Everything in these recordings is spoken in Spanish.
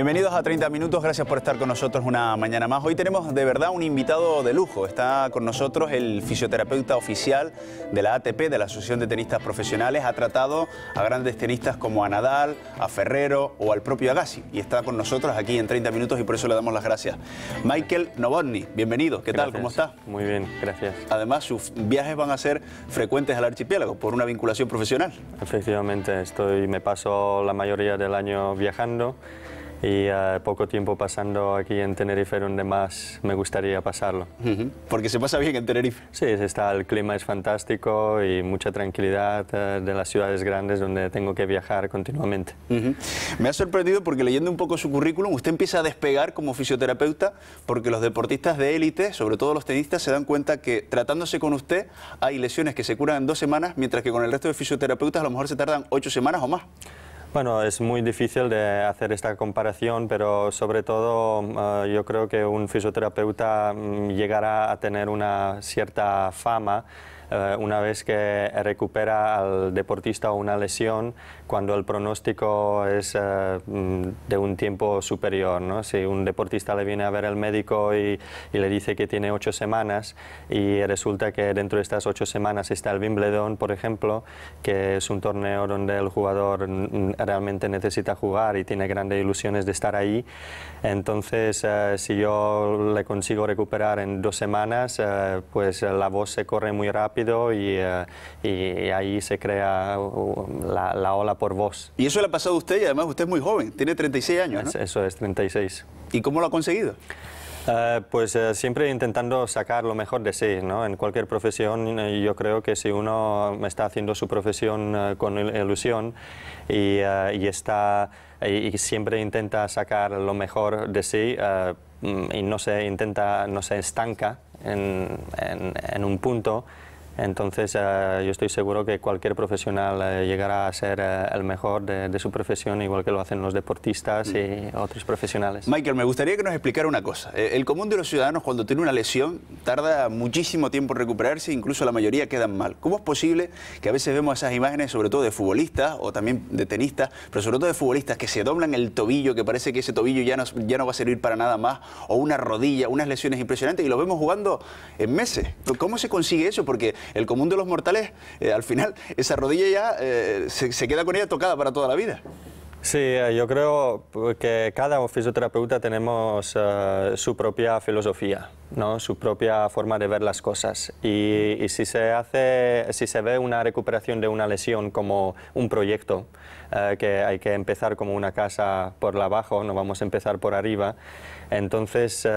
Bienvenidos a 30 Minutos, gracias por estar con nosotros una mañana más. Hoy tenemos de verdad un invitado de lujo. Está con nosotros el fisioterapeuta oficial de la ATP, de la Asociación de Tenistas Profesionales. Ha tratado a grandes tenistas como a Nadal, a Ferrero o al propio Agassi. Y está con nosotros aquí en 30 Minutos y por eso le damos las gracias. Michael Novotny, bienvenido. ¿Qué tal? ¿Cómo está? Muy bien, gracias. Además, sus viajes van a ser frecuentes al archipiélago por una vinculación profesional. Efectivamente, me paso la mayoría del año viajando y poco tiempo pasando aquí en Tenerife, donde más me gustaría pasarlo. Porque se pasa bien en Tenerife. Sí, el clima es fantástico y mucha tranquilidad de las ciudades grandes donde tengo que viajar continuamente. Me ha sorprendido porque leyendo un poco su currículum, usted empieza a despegar como fisioterapeuta porque los deportistas de élite, sobre todo los tenistas, se dan cuenta que tratándose con usted hay lesiones que se curan en 2 semanas, mientras que con el resto de fisioterapeutas a lo mejor se tardan 8 semanas o más. Bueno, es muy difícil de hacer esta comparación, pero sobre todo yo creo que un fisioterapeuta llegará a tener una cierta fama una vez que recupera al deportista una lesión cuando el pronóstico es de un tiempo superior, ¿no? Si un deportista le viene a ver al médico y le dice que tiene 8 semanas y resulta que dentro de estas 8 semanas está el Wimbledon, por ejemplo, que es un torneo donde el jugador realmente necesita jugar y tiene grandes ilusiones de estar ahí, entonces si yo le consigo recuperar en 2 semanas, pues la voz se corre muy rápido y ahí se crea la ola por voz. Y eso le ha pasado a usted y además usted es muy joven, tiene 36 años, ¿no? Eso es, 36. ¿Y cómo lo ha conseguido? Pues siempre intentando sacar lo mejor de sí, ¿no? En cualquier profesión yo creo que si uno está haciendo su profesión con ilusión y siempre intenta sacar lo mejor de sí y no se estanca en un punto, entonces yo estoy seguro que cualquier profesional llegará a ser el mejor de su profesión, igual que lo hacen los deportistas y otros profesionales. Michael, me gustaría que nos explicara una cosa. El común de los ciudadanos cuando tiene una lesión tarda muchísimo tiempo en recuperarse, incluso la mayoría quedan mal. ¿Cómo es posible que a veces vemos esas imágenes, sobre todo de futbolistas o también de tenistas, pero sobre todo de futbolistas que se doblan el tobillo, que parece que ese tobillo ya no va a servir para nada más, o una rodilla, unas lesiones impresionantes, y los vemos jugando en meses? ¿Cómo se consigue eso? Porque el común de los mortales, al final, esa rodilla ya se queda con ella tocada para toda la vida. Sí, yo creo que cada fisioterapeuta tenemos su propia filosofía, ¿no? Su propia forma de ver las cosas. Y si se ve una recuperación de una lesión como un proyecto, que hay que empezar como una casa por abajo, no vamos a empezar por arriba, entonces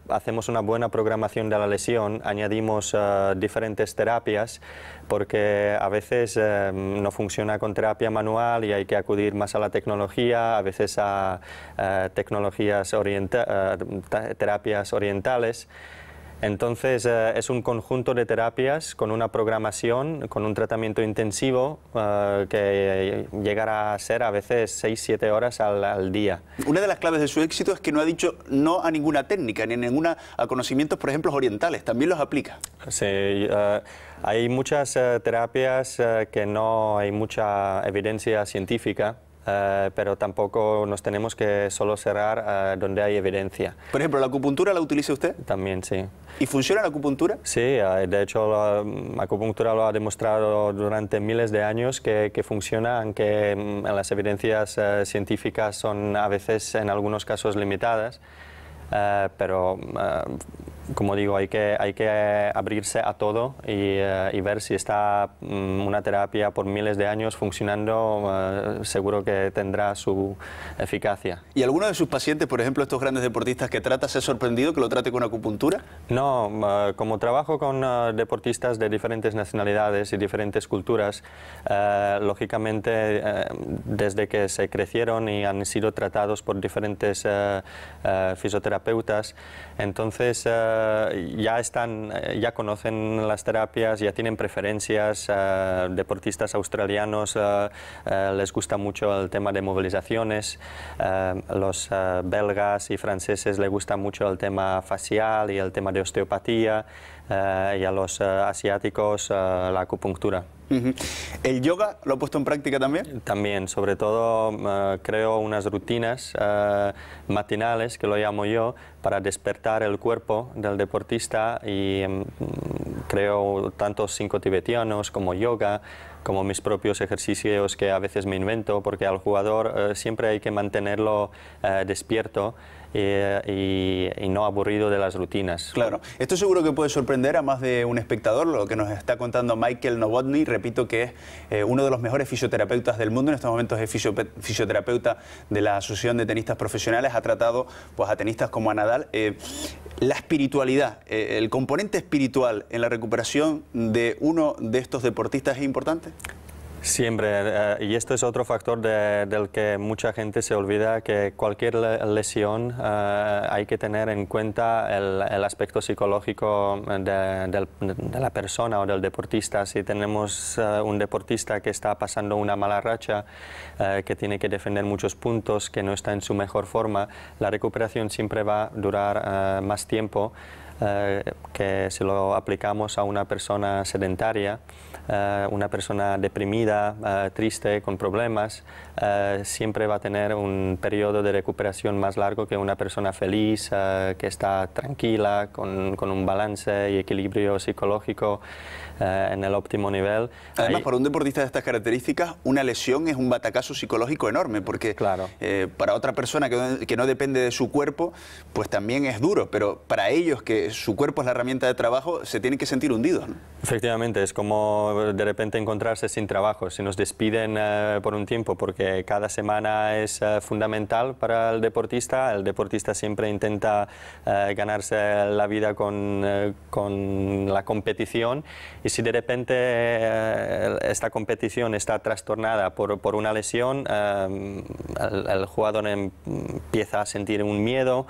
hacemos una buena programación de la lesión, añadimos diferentes terapias, porque a veces no funciona con terapia manual y hay que acudir más a la tecnología, a veces a terapias orientales. Entonces es un conjunto de terapias con una programación, con un tratamiento intensivo que llegará a ser a veces 6-7 horas al día. Una de las claves de su éxito es que no ha dicho no a ninguna técnica, ni a conocimientos, por ejemplo, orientales. ¿También los aplica? Sí, hay muchas terapias que no hay mucha evidencia científica. Pero tampoco nos tenemos que solo cerrar donde hay evidencia. Por ejemplo, ¿la acupuntura la utiliza usted? También, sí. ¿Y funciona la acupuntura? Sí, de hecho la acupuntura lo ha demostrado durante miles de años que funciona, aunque las evidencias científicas son a veces en algunos casos limitadas, pero como digo, hay que abrirse a todo y ver si está una terapia por miles de años funcionando, seguro que tendrá su eficacia. ¿Y alguno de sus pacientes, por ejemplo, estos grandes deportistas que trata, se ha sorprendido que lo trate con acupuntura? No, como trabajo con deportistas de diferentes nacionalidades y diferentes culturas, lógicamente desde que se crecieron y han sido tratados por diferentes fisioterapeutas, entonces ya conocen las terapias, ya tienen preferencias. Deportistas australianos les gusta mucho el tema de movilizaciones, los belgas y franceses les gusta mucho el tema facial y el tema de osteopatía, y a los asiáticos la acupuntura. ¿El yoga lo ha puesto en práctica también? También, sobre todo creo unas rutinas matinales, que lo llamo yo, para despertar el cuerpo del deportista y creo tanto 5 tibetanos como yoga, como mis propios ejercicios que a veces me invento, porque al jugador siempre hay que mantenerlo despierto y no aburrido de las rutinas. Claro, esto seguro que puede sorprender a más de un espectador, lo que nos está contando Michael Novotny, repito que es uno de los mejores fisioterapeutas del mundo, en estos momentos es fisioterapeuta de la Asociación de Tenistas Profesionales, ha tratado pues, a tenistas como a Nadal. La espiritualidad, el componente espiritual en la recuperación de uno de estos deportistas es importante. Siempre, y esto es otro factor del que mucha gente se olvida, que cualquier lesión hay que tener en cuenta el aspecto psicológico de la persona o del deportista. Si tenemos un deportista que está pasando una mala racha, que tiene que defender muchos puntos, que no está en su mejor forma, la recuperación siempre va a durar más tiempo que si lo aplicamos a una persona sedentaria, una persona deprimida, triste, con problemas, siempre va a tener un periodo de recuperación más largo que una persona feliz, que está tranquila, con un balance y equilibrio psicológico en el óptimo nivel. Además, para un deportista de estas características, una lesión es un batacazo psicológico enorme, porque claro, para otra persona que no depende de su cuerpo, pues también es duro, pero para ellos que su cuerpo es la herramienta de trabajo, se tienen que sentir hundidos, ¿no? Efectivamente, es como de repente encontrarse sin trabajo. Si nos despiden por un tiempo, porque cada semana es fundamental para el deportista siempre intenta ganarse la vida con la competición, y si de repente esta competición está trastornada por una lesión, el jugador empieza a sentir un miedo,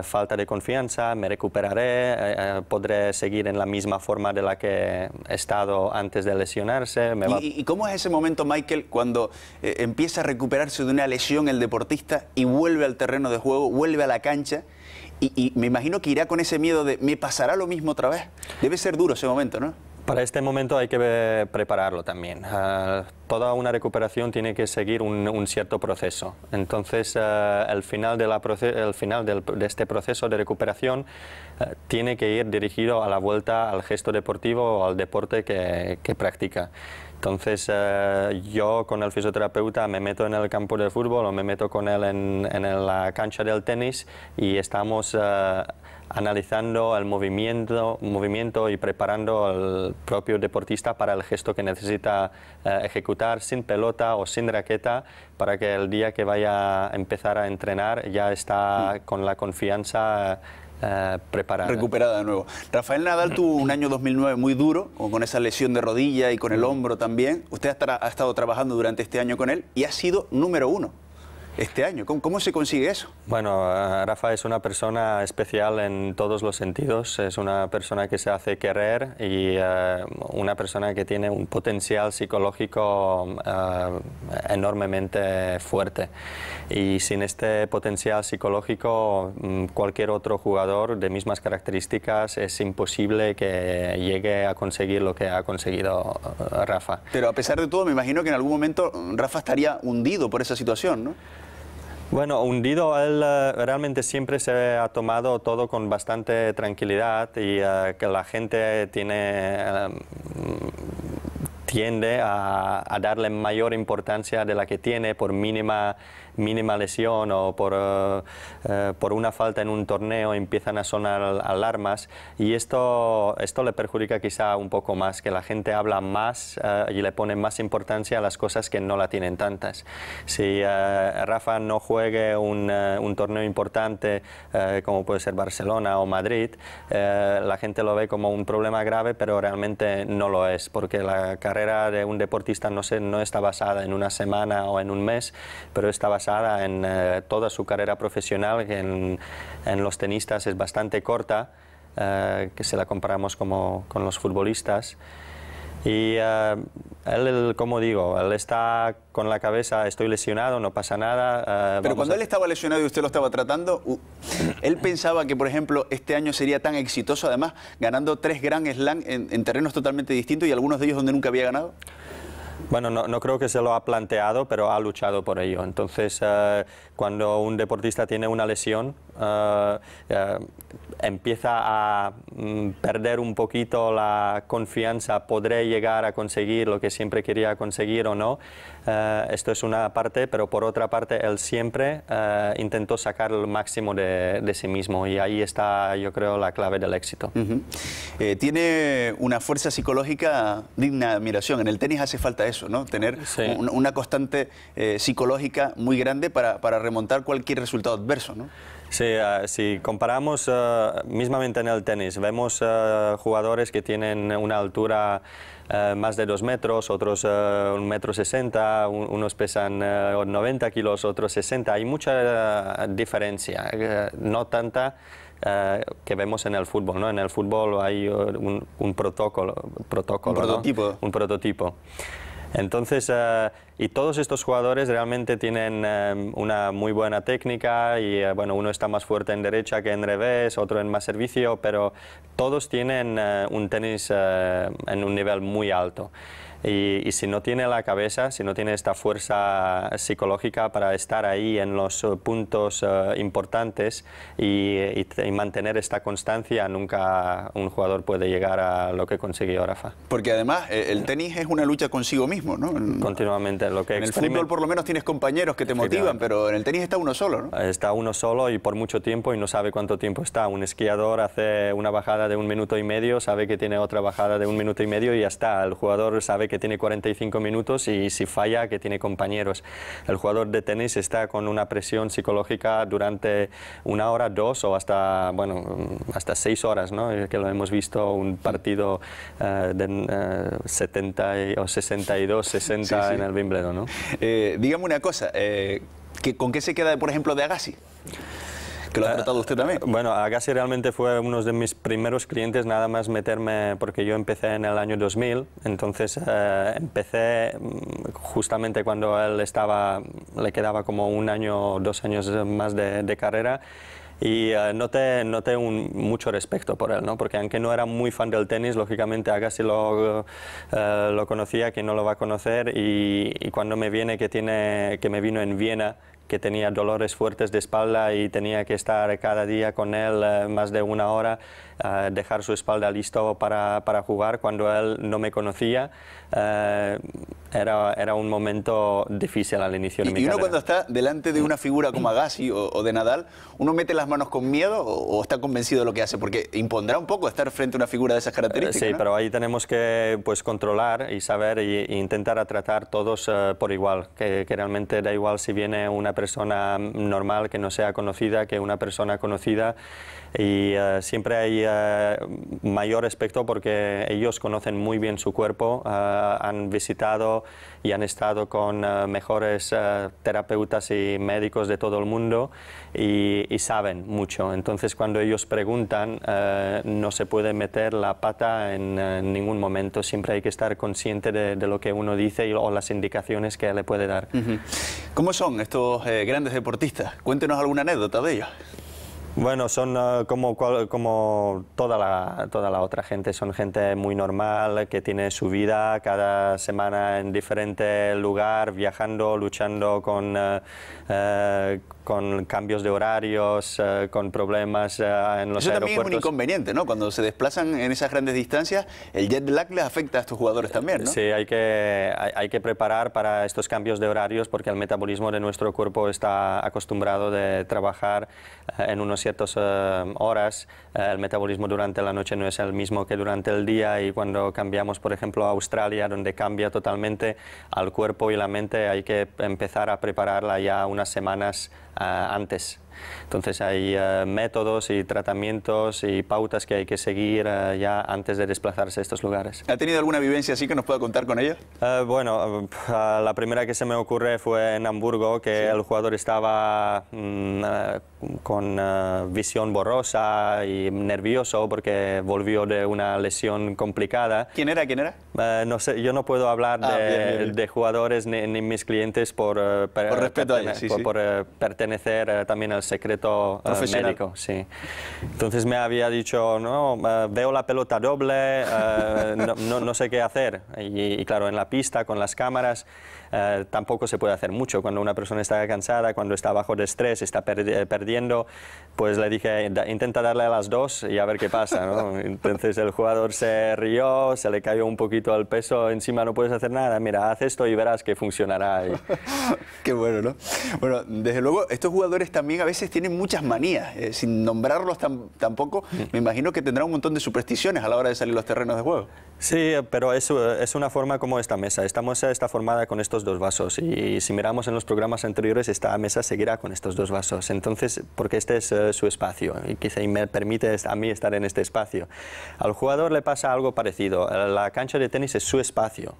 falta de confianza, me recuperaré, podré seguir en la misma forma de la que he estado antes de lesionarse. ¿Y cómo es ese momento, Michael, cuando empieza a recuperarse de una lesión el deportista y vuelve al terreno de juego, vuelve a la cancha? Y me imagino que irá con ese miedo de ¿me pasará lo mismo otra vez? Debe ser duro ese momento, ¿no? Para este momento hay que prepararlo también. Toda una recuperación tiene que seguir un cierto proceso. Entonces, el final de este proceso de recuperación tiene que ir dirigido a la vuelta al gesto deportivo o al deporte que practica. Entonces, yo con el fisioterapeuta me meto en el campo de fútbol o me meto con él en la cancha del tenis y estamos analizando el movimiento y preparando al propio deportista para el gesto que necesita ejecutar sin pelota o sin raqueta, para que el día que vaya a empezar a entrenar ya está con la confianza preparada. Recuperada de nuevo. Rafael Nadal tuvo un año 2009 muy duro, con esa lesión de rodilla y con el hombro también. Usted ha estado trabajando durante este año con él y ha sido número 1 este año. ¿Cómo se consigue eso? Bueno, Rafa es una persona especial en todos los sentidos. Es una persona que se hace querer y una persona que tiene un potencial psicológico enormemente fuerte. Y sin este potencial psicológico, cualquier otro jugador de mismas características es imposible que llegue a conseguir lo que ha conseguido Rafa. Pero a pesar de todo, me imagino que en algún momento Rafa estaría hundido por esa situación, ¿no? Bueno, hundido, él realmente siempre se ha tomado todo con bastante tranquilidad y que la gente tiende a darle mayor importancia de la que tiene por mínima lesión o por una falta en un torneo empiezan a sonar alarmas, y esto le perjudica quizá un poco más, que la gente habla más y le pone más importancia a las cosas que no la tienen tantas. Si Rafa no juegue un torneo importante como puede ser Barcelona o Madrid, la gente lo ve como un problema grave, pero realmente no lo es, porque la carrera de un deportista no está basada en una semana o en un mes, pero está basada en toda su carrera profesional, que en los tenistas es bastante corta, que si la comparamos con los futbolistas. Y él, como digo, él está con la cabeza, estoy lesionado, no pasa nada. Pero cuando él estaba lesionado y usted lo estaba tratando, ¿él pensaba que, por ejemplo, este año sería tan exitoso, además, ganando 3 Grand Slam en terrenos totalmente distintos y algunos de ellos donde nunca había ganado? Bueno, no creo que se lo ha planteado, pero ha luchado por ello. Entonces, cuando un deportista tiene una lesión, empieza a perder un poquito la confianza, ¿podré llegar a conseguir lo que siempre quería conseguir o no? Esto es una parte, pero por otra parte, él siempre intentó sacar el máximo de sí mismo, y ahí está, yo creo, la clave del éxito. Tiene una fuerza psicológica digna de admiración. En el tenis hace falta eso, ¿no? Tener una constante psicológica muy grande para remontar cualquier resultado adverso, ¿no? Sí, si comparamos mismamente en el tenis, vemos jugadores que tienen una altura más de 2 metros, otros 1,60 m, unos pesan 90 kilos, otros 60. Hay mucha diferencia, no tanta que vemos en el fútbol, ¿no? En el fútbol hay un prototipo, ¿no? Un prototipo. Entonces, y todos estos jugadores realmente tienen una muy buena técnica y, bueno, uno está más fuerte en derecha que en revés, otro en más servicio, pero todos tienen un tenis en un nivel muy alto. Y si no tiene la cabeza, si no tiene esta fuerza psicológica para estar ahí en los puntos importantes y mantener esta constancia, nunca un jugador puede llegar a lo que consiguió Rafa. Porque además el tenis es una lucha consigo mismo, ¿no? Continuamente. En el fútbol por lo menos tienes compañeros que te motivan, pero en el tenis está uno solo, ¿no? Está uno solo y por mucho tiempo, y no sabe cuánto tiempo está. Un esquiador hace una bajada de 1,5 minutos, sabe que tiene otra bajada de 1,5 minutos y ya está. El jugador sabe que tiene 45 minutos y si falla, que tiene compañeros. El jugador de tenis está con una presión psicológica durante 1 hora, 2 o hasta, bueno, hasta 6 horas, ¿no? Que lo hemos visto, un partido de 70 o 62, 60 en el Wimbledon, ¿no? Dígame una cosa, ¿con qué se queda, por ejemplo, de Agassi? Que lo ha tratado usted también. Bueno, Agassi realmente fue uno de mis primeros clientes, nada más meterme, porque yo empecé en el año 2000, entonces empecé justamente cuando él le quedaba como 1 año o 2 años más de carrera. Y noté mucho respeto por él, ¿no? Porque aunque no era muy fan del tenis, lógicamente Agassi lo conocía, que no lo va a conocer, y cuando me viene que me vino en Viena, que tenía dolores fuertes de espalda y tenía que estar cada día con él más de 1 hora, dejar su espalda listo para jugar cuando él no me conocía, era un momento difícil al inicio de mi carrera. ¿Y uno cuando está delante de una figura como Agassi o de Nadal, uno mete las manos con miedo o está convencido de lo que hace? Porque impondrá un poco estar frente a una figura de esas características, Sí, ¿no? pero ahí tenemos que, pues, controlar y saber e intentar a tratar todos por igual, que realmente da igual si viene una persona normal que no sea conocida que una persona conocida, y siempre hay mayor respeto porque ellos conocen muy bien su cuerpo, han visitado y han estado con mejores terapeutas y médicos de todo el mundo y saben mucho. Entonces, cuando ellos preguntan, no se puede meter la pata en ningún momento. Siempre hay que estar consciente de lo que uno dice o las indicaciones que le puede dar. ¿Cómo son estos grandes deportistas? Cuéntenos alguna anécdota de ellos. Bueno, son como toda la otra gente, son gente muy normal, que tiene su vida cada semana en diferente lugar, viajando, luchando con cambios de horarios, con problemas en los aeropuertos. Eso también es un inconveniente, ¿no? Cuando se desplazan en esas grandes distancias, el jet lag les afecta a estos jugadores también, ¿no? Sí, hay que preparar para estos cambios de horarios porque el metabolismo de nuestro cuerpo está acostumbrado de trabajar en unas ciertas horas. El metabolismo durante la noche no es el mismo que durante el día, y cuando cambiamos, por ejemplo, a Australia, donde cambia totalmente al cuerpo y la mente, hay que empezar a prepararla ya unas semanas antes. Entonces hay métodos y tratamientos y pautas que hay que seguir ya antes de desplazarse a estos lugares. ¿Ha tenido alguna vivencia así que nos pueda contar con ella? Bueno, la primera que se me ocurre fue en Hamburgo, que el jugador estaba con visión borrosa y nervioso porque volvió de una lesión complicada. ¿Quién era? ¿Quién era? No sé, yo no puedo hablar de jugadores ni mis clientes por respeto a ellos, por pertenecer también al secreto médico. Sí. Entonces me había dicho, no, veo la pelota doble, no sé qué hacer. Y claro, en la pista, con las cámaras, tampoco se puede hacer mucho. Cuando una persona está cansada, cuando está bajo de estrés, está perdiendo, pues le dije, intenta darle a las dos y a ver qué pasa, ¿no? Entonces el jugador se rió, se le cayó un poquito el peso encima, no puedes hacer nada, mira, haz esto y verás que funcionará. Qué bueno, ¿no? Bueno, desde luego, estos jugadores también a veces tienen muchas manías, sin nombrarlos tampoco, me imagino que tendrán un montón de supersticiones a la hora de salir a los terrenos de juego. Sí, pero es una forma como esta mesa. Esta mesa está formada con estos dos vasos y si miramos en los programas anteriores, esta mesa seguirá con estos dos vasos. Entonces, porque este es su espacio y quizá me permite a mí estar en este espacio. Al jugador le pasa algo parecido. La cancha de tenis es su espacio.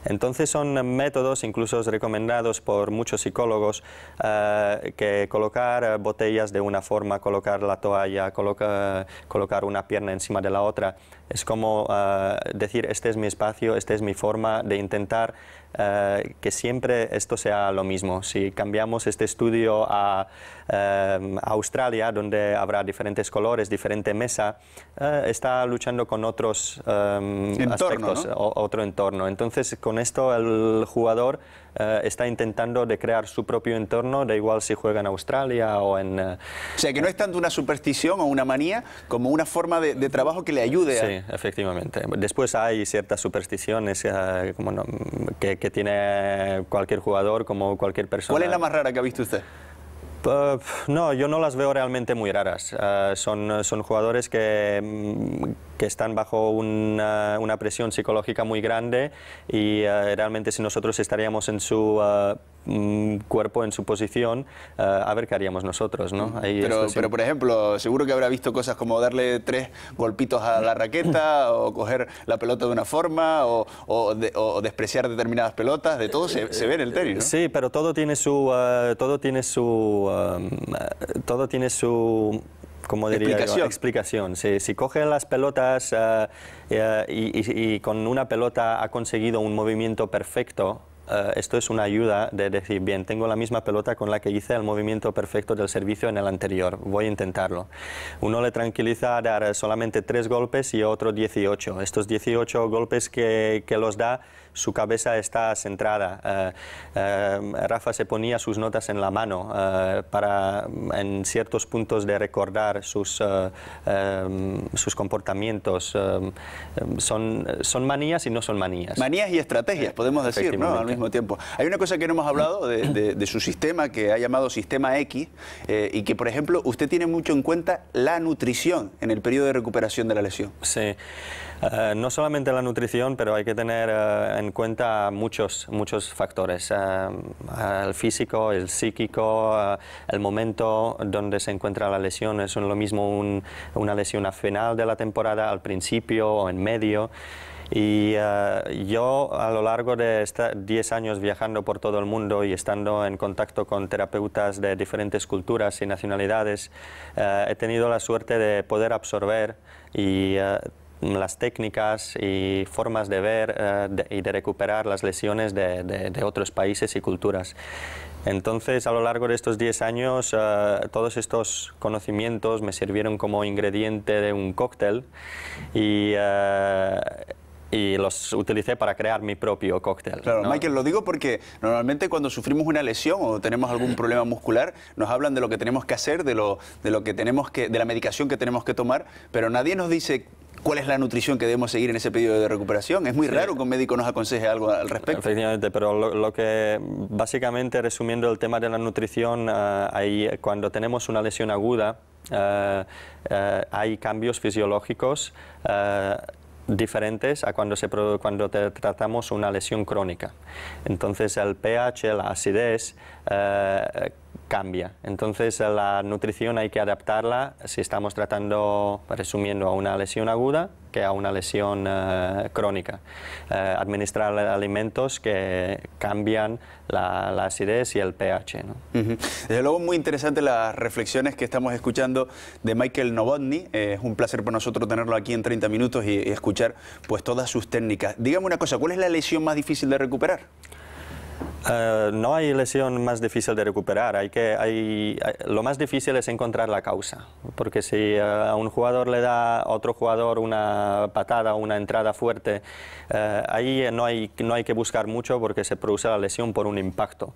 Entonces son métodos incluso recomendados por muchos psicólogos que colocar botellas de una forma, colocar la toalla, colocar una pierna encima de la otra, es como decir, este es mi espacio, esta es mi forma de intentar que siempre esto sea lo mismo. Si cambiamos este estudio a Australia, donde habrá diferentes colores, diferente mesa, está luchando con otros aspectos, ¿no? Otro entorno. Entonces, con esto el jugador está intentando de crear su propio entorno, da igual si juega en Australia o en... O sea, que no es tanto una superstición o una manía, como una forma de trabajo que le ayude a... Sí, efectivamente. Después hay ciertas supersticiones que tiene cualquier jugador, como cualquier persona. ¿Cuál es la más rara que ha visto usted? No, yo no las veo realmente muy raras. Son jugadores que están bajo una presión psicológica muy grande y realmente si nosotros estaríamos en su cuerpo, en su posición, a ver qué haríamos nosotros, ¿no? Pero, por ejemplo, seguro que habrá visto cosas como darle 3 golpitos a la raqueta o coger la pelota de una forma o despreciar determinadas pelotas, de todo se ve en el tenis, ¿no? Sí, pero todo tiene su como diría yo, explicación. Si coge las pelotas y con una pelota ha conseguido un movimiento perfecto, esto es una ayuda de decir, bien, tengo la misma pelota con la que hice el movimiento perfecto del servicio en el anterior, voy a intentarlo. Uno le tranquiliza dar solamente 3 golpes y otro 18. Estos 18 golpes que los da, su cabeza está centrada. Rafa se ponía sus notas en la mano para en ciertos puntos de recordar sus comportamientos. Son manías y no son manías. Manías y estrategias, podemos decir, ¿no? Al mismo tiempo. Hay una cosa que no hemos hablado de su sistema, que ha llamado Sistema X, y que, por ejemplo, usted tiene mucho en cuenta la nutrición en el periodo de recuperación de la lesión. Sí. No solamente la nutrición, pero hay que tener en cuenta muchos factores. El físico, el psíquico, el momento donde se encuentra la lesión. Es lo mismo una lesión al final de la temporada, al principio o en medio. Y yo, a lo largo de 10 años viajando por todo el mundo y estando en contacto con terapeutas de diferentes culturas y nacionalidades, he tenido la suerte de poder absorber las técnicas y formas de ver y de recuperar las lesiones de otros países y culturas. Entonces, a lo largo de estos 10 años, todos estos conocimientos me sirvieron como ingrediente de un cóctel y los utilicé para crear mi propio cóctel. Claro, ¿no? Michael, lo digo porque normalmente cuando sufrimos una lesión o tenemos algún problema muscular, nos hablan de lo que tenemos que hacer, de la medicación que tenemos que tomar, pero nadie nos dice cuál es la nutrición que debemos seguir en ese periodo de recuperación. Es muy raro que un médico nos aconseje algo al respecto. Efectivamente, pero lo que básicamente, resumiendo el tema de la nutrición, cuando tenemos una lesión aguda, hay cambios fisiológicos diferentes a cuando tratamos una lesión crónica. Entonces el pH, la acidez, cambia. Entonces la nutrición hay que adaptarla si estamos tratando, resumiendo, a una lesión aguda que a una lesión crónica. Administrar alimentos que cambian la acidez y el pH, ¿no? Desde luego muy interesante las reflexiones que estamos escuchando de Michael Novotny. Es un placer para nosotros tenerlo aquí en 30 minutos y escuchar pues todas sus técnicas. Dígame una cosa, ¿cuál es la lesión más difícil de recuperar? No hay lesión más difícil de recuperar, lo más difícil es encontrar la causa, porque si a un jugador le da a otro jugador una patada o una entrada fuerte, ahí no hay que buscar mucho porque se produce la lesión por un impacto.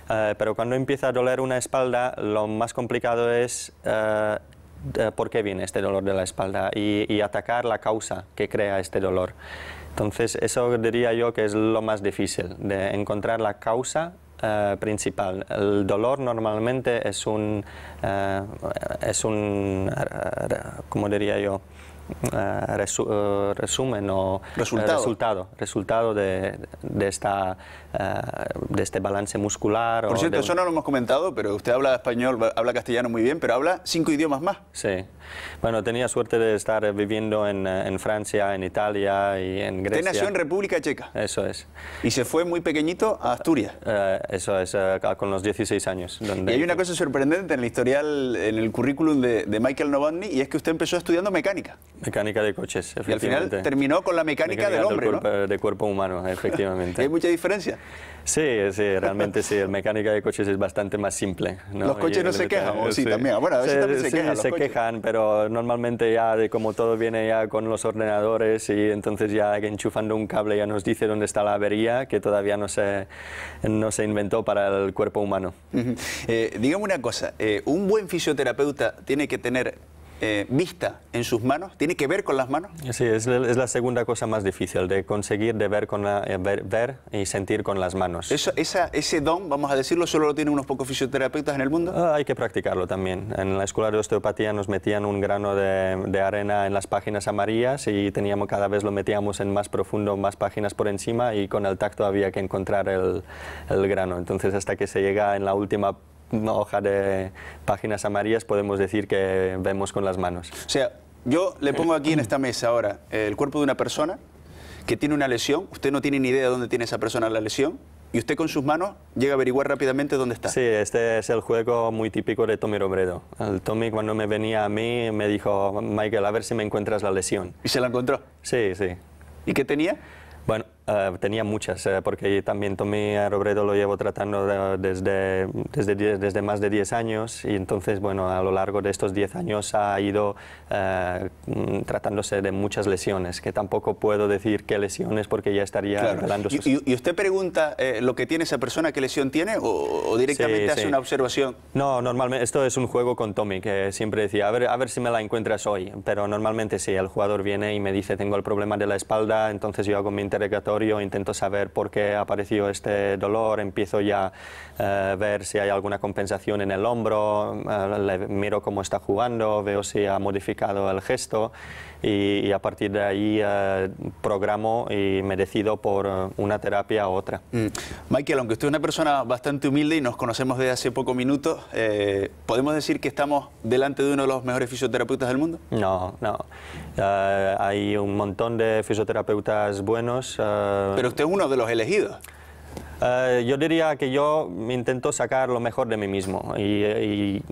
Pero cuando empieza a doler una espalda, lo más complicado es por qué viene este dolor de la espalda y atacar la causa que crea este dolor. Entonces, eso diría yo que es lo más difícil, de encontrar la causa principal. El dolor normalmente es un ¿cómo diría yo? Resumen o resultado de este balance muscular. Por cierto, eso no lo hemos comentado, pero usted habla español, habla castellano muy bien, pero habla 5 idiomas más. Sí. Bueno, tenía suerte de estar viviendo en Francia, en Italia y en Grecia. Usted nació en República Checa. Eso es. Y se fue muy pequeñito a Asturias. Eso es, con los 16 años. Y hay una cosa sorprendente en el historial, en el currículum de Michael Novotny, y es que usted empezó estudiando mecánica. Mecánica de coches, efectivamente. Y al final terminó con la mecánica del hombre, ¿no? De cuerpo humano, efectivamente. ¿Hay mucha diferencia? Sí, realmente sí. La mecánica de coches es bastante más simple, ¿no? ¿Los coches no se quejan? ¿O sí, también? Bueno, a veces también se quejan los coches. Se quejan, pero normalmente ya de como todo viene ya con los ordenadores y entonces ya enchufando un cable ya nos dice dónde está la avería, que todavía no se inventó para el cuerpo humano. Dígame una cosa, ¿un buen fisioterapeuta tiene que tener vista en sus manos? ¿Tiene que ver con las manos? Sí, es la segunda cosa más difícil, de conseguir de ver y sentir con las manos. Ese don, vamos a decirlo, solo lo tienen unos pocos fisioterapeutas en el mundo. Hay que practicarlo también. En la escuela de osteopatía nos metían un grano de arena en las páginas amarillas y cada vez lo metíamos en más profundo, más páginas por encima, y con el tacto había que encontrar el grano. Entonces, hasta que se llega en la última hoja de páginas amarillas, podemos decir que vemos con las manos. O sea, yo le pongo aquí en esta mesa ahora el cuerpo de una persona que tiene una lesión, usted no tiene ni idea de dónde tiene esa persona la lesión, y usted con sus manos llega a averiguar rápidamente dónde está. Sí, este es el juego muy típico de Tommy Robredo. El Tommy, cuando me venía a mí, me dijo: Michael, a ver si me encuentras la lesión. ¿Y se la encontró? Sí, sí. ¿Y qué tenía? Bueno, tenía muchas, porque también Tommy Robredo lo llevo tratando desde más de 10 años, y entonces, bueno, a lo largo de estos 10 años ha ido tratándose de muchas lesiones, que tampoco puedo decir qué lesiones porque ya estaría revelando sus... ¿Y usted pregunta lo que tiene esa persona, qué lesión tiene, o directamente hace una observación? No, normalmente esto es un juego con Tommy, que siempre decía, a ver si me la encuentras hoy, pero normalmente sí, el jugador viene y me dice: tengo el problema de la espalda, entonces yo hago mi interrogatorio, intento saber por qué apareció este dolor, empiezo ya a ver si hay alguna compensación en el hombro, miro cómo está jugando, veo si ha modificado el gesto, y a partir de ahí programo y me decido por una terapia u otra. Michael, aunque usted es una persona bastante humilde y nos conocemos desde hace pocos minutos, ¿podemos decir que estamos delante de uno de los mejores fisioterapeutas del mundo? No, no. Hay un montón de fisioterapeutas buenos. Pero usted es uno de los elegidos. Yo diría que yo intento sacar lo mejor de mí mismo, y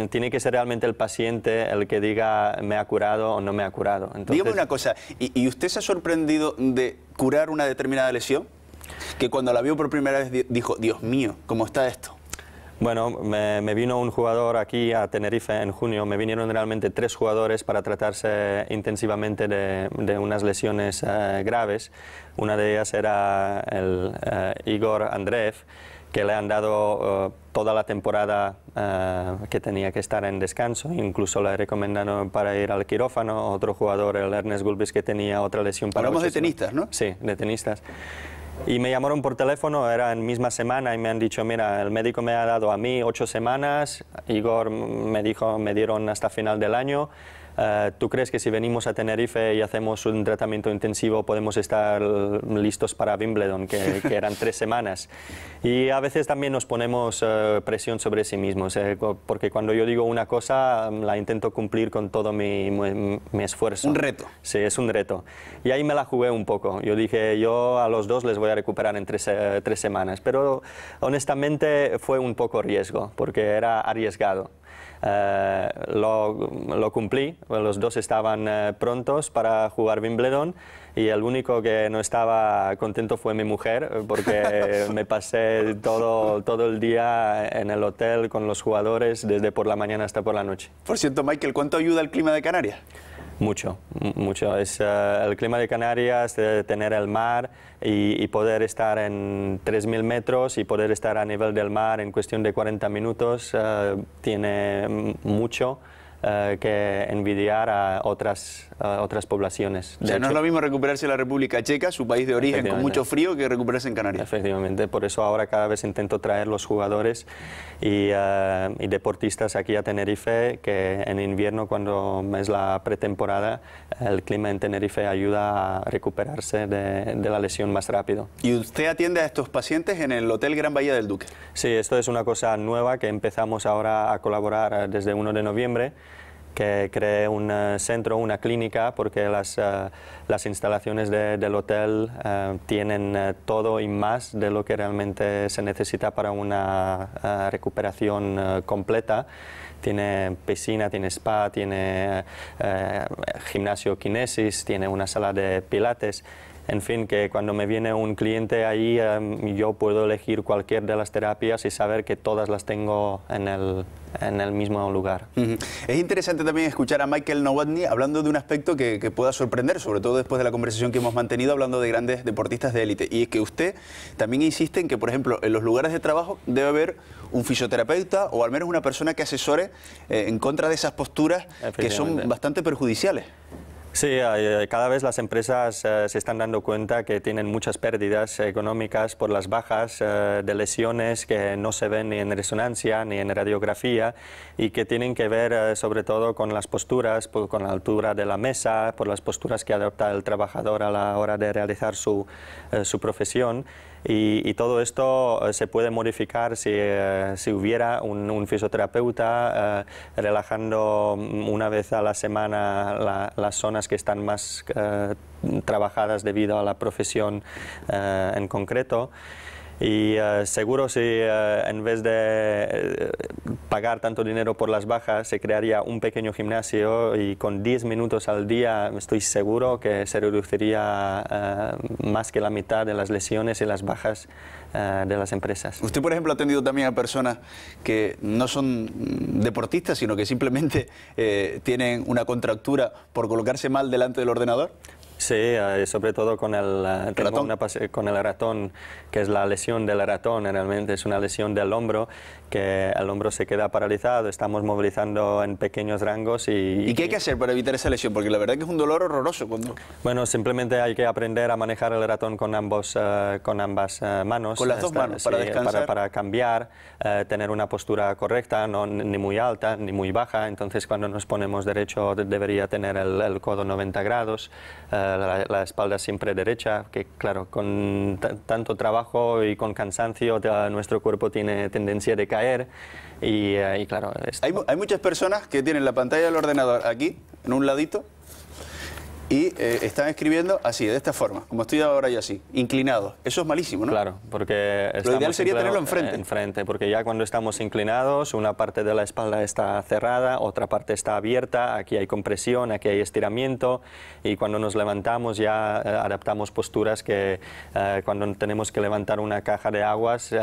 tiene que ser realmente el paciente el que diga me ha curado o no me ha curado. Entonces... Dígame una cosa, ¿y usted se ha sorprendido de curar una determinada lesión? Que cuando la vio por primera vez dijo: Dios mío, ¿cómo está esto? Bueno, me vino un jugador aquí a Tenerife en junio, me vinieron realmente 3 jugadores para tratarse intensivamente de unas lesiones graves. Una de ellas era el Igor Andreev, que le han dado toda la temporada que tenía que estar en descanso, incluso le recomendaron para ir al quirófano. Otro jugador, el Ernest Gulbis, que tenía otra lesión. Hablamos de tenistas, ¿no? Sí, de tenistas. Y me llamaron por teléfono, era en misma semana, y me han dicho: mira, el médico me ha dado a mí 8 semanas, Igor me dijo, me dieron hasta final del año, ¿Tú crees que si venimos a Tenerife y hacemos un tratamiento intensivo podemos estar listos para Wimbledon, que eran 3 semanas? Y a veces también nos ponemos presión sobre sí mismos, porque cuando yo digo una cosa la intento cumplir con todo mi esfuerzo. Un reto. Sí, es un reto. Y ahí me la jugué un poco. Yo dije, yo a los 2 les voy a recuperar en 3 semanas, pero honestamente fue un poco riesgo, porque era arriesgado. Lo cumplí, los 2 estaban prontos para jugar Wimbledon y el único que no estaba contento fue mi mujer, porque me pasé todo el día en el hotel con los jugadores desde por la mañana hasta por la noche. Por cierto, Michael, ¿cuánto ayuda el clima de Canarias? Mucho, mucho. Es el clima de Canarias, tener el mar y poder estar en 3.000 metros y poder estar a nivel del mar en cuestión de 40 minutos, tiene mucho que envidiar a otras poblaciones. O sea, no es lo mismo recuperarse en la República Checa, su país de origen, con mucho frío, que recuperarse en Canarias. Efectivamente, por eso ahora cada vez intento traer los jugadores y deportistas aquí a Tenerife, que en invierno, cuando es la pretemporada, el clima en Tenerife ayuda a recuperarse de la lesión más rápido. ¿Y usted atiende a estos pacientes en el Hotel Gran Bahía del Duque? Sí, esto es una cosa nueva que empezamos ahora a colaborar desde 1 de noviembre, que creé un centro, una clínica, porque las instalaciones del hotel tienen todo y más de lo que realmente se necesita para una recuperación completa. Tiene piscina, tiene spa, tiene gimnasio Kinesis, tiene una sala de pilates. En fin, que cuando me viene un cliente ahí, yo puedo elegir cualquier de las terapias y saber que todas las tengo en el mismo lugar. Es interesante también escuchar a Michael Novotny hablando de un aspecto que pueda sorprender, sobre todo después de la conversación que hemos mantenido hablando de grandes deportistas de élite. Y es que usted también insiste en que, por ejemplo, en los lugares de trabajo debe haber un fisioterapeuta o al menos una persona que asesore en contra de esas posturas que son bastante perjudiciales. Sí, cada vez las empresas se están dando cuenta que tienen muchas pérdidas económicas por las bajas de lesiones que no se ven ni en resonancia ni en radiografía y que tienen que ver sobre todo con las posturas, con la altura de la mesa, por las posturas que adopta el trabajador a la hora de realizar su profesión. Y todo esto se puede modificar si hubiera un fisioterapeuta relajando una vez a la semana las zonas que están más trabajadas debido a la profesión en concreto. Y seguro si en vez de pagar tanto dinero por las bajas se crearía un pequeño gimnasio y con 10 minutos al día estoy seguro que se reduciría más que la mitad de las lesiones y las bajas de las empresas. Usted, por ejemplo, ha atendido también a personas que no son deportistas, sino que simplemente tienen una contractura por colocarse mal delante del ordenador. Sí, sobre todo con el ratón, que es la lesión del ratón, realmente es una lesión del hombro, que el hombro se queda paralizado, estamos movilizando en pequeños rangos ¿Y qué hay que hacer para evitar esa lesión? Porque la verdad que es un dolor horroroso cuando... Bueno, simplemente hay que aprender a manejar el ratón con ambas manos. Con las dos manos, para descansar. Para cambiar, tener una postura correcta, no ni muy alta ni muy baja, entonces cuando nos ponemos derecho debería tener el codo 90 grados, la espalda siempre derecha, que claro, con tanto trabajo y con cansancio nuestro cuerpo tiene tendencia de caer y claro... Hay muchas personas que tienen la pantalla del ordenador aquí, en un ladito, y están escribiendo así, de esta forma, como estoy ahora y así, inclinado. Eso es malísimo, ¿no? Claro, porque lo ideal sería tenerlo enfrente. Enfrente, porque ya cuando estamos inclinados, una parte de la espalda está cerrada, otra parte está abierta, aquí hay compresión, aquí hay estiramiento, y cuando nos levantamos ya adaptamos posturas que cuando tenemos que levantar una caja de aguas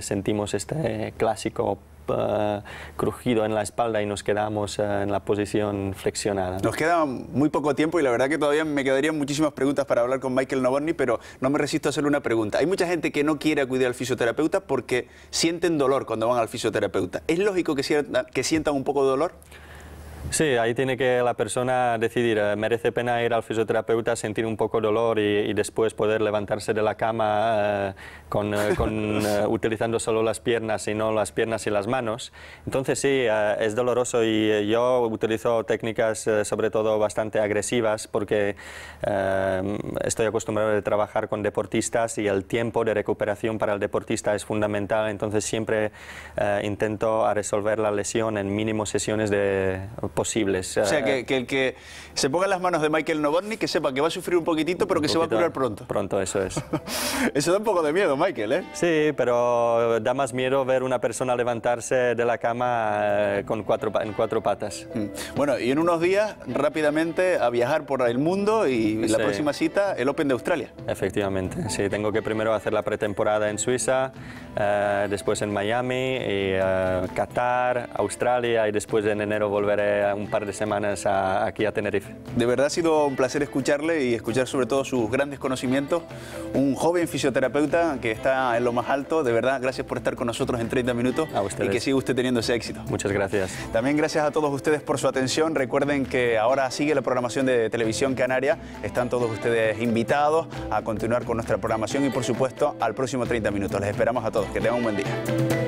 sentimos este clásico crujido en la espalda y nos quedamos en la posición flexionada. Nos queda muy poco tiempo y la verdad que todavía me quedarían muchísimas preguntas para hablar con Michael Novotny, pero no me resisto a hacerle una pregunta. Hay mucha gente que no quiere acudir al fisioterapeuta porque sienten dolor cuando van al fisioterapeuta. ¿Es lógico que sientan un poco de dolor? Sí, ahí tiene que la persona decidir, merece pena ir al fisioterapeuta, sentir un poco de dolor y después poder levantarse de la cama utilizando solo las piernas y no las piernas y las manos. Entonces sí, es doloroso y yo utilizo técnicas sobre todo bastante agresivas porque estoy acostumbrado a trabajar con deportistas y el tiempo de recuperación para el deportista es fundamental, entonces siempre intento resolver la lesión en mínimo sesiones posibles. O sea, que el que se ponga en las manos de Michael Novotny, que sepa que va a sufrir un poquitito, pero que se va a curar pronto. Pronto, eso es. Eso da un poco de miedo, Michael, ¿eh? Sí, pero da más miedo ver una persona levantarse de la cama en cuatro patas. Bueno, y en unos días, rápidamente, a viajar por el mundo y la próxima cita, el Open de Australia. Efectivamente, sí, tengo que primero hacer la pretemporada en Suiza, después en Miami, y, Qatar, Australia y después en enero volveré un par de semanas aquí a Tenerife. De verdad ha sido un placer escucharle y escuchar sobre todo sus grandes conocimientos. Un joven fisioterapeuta que está en lo más alto. De verdad, gracias por estar con nosotros en 30 minutos a ustedes. Y que siga usted teniendo ese éxito. Muchas gracias. También gracias a todos ustedes por su atención. Recuerden que ahora sigue la programación de Televisión Canaria. Están todos ustedes invitados a continuar con nuestra programación y por supuesto al próximo 30 minutos. Les esperamos a todos. Que tengan un buen día.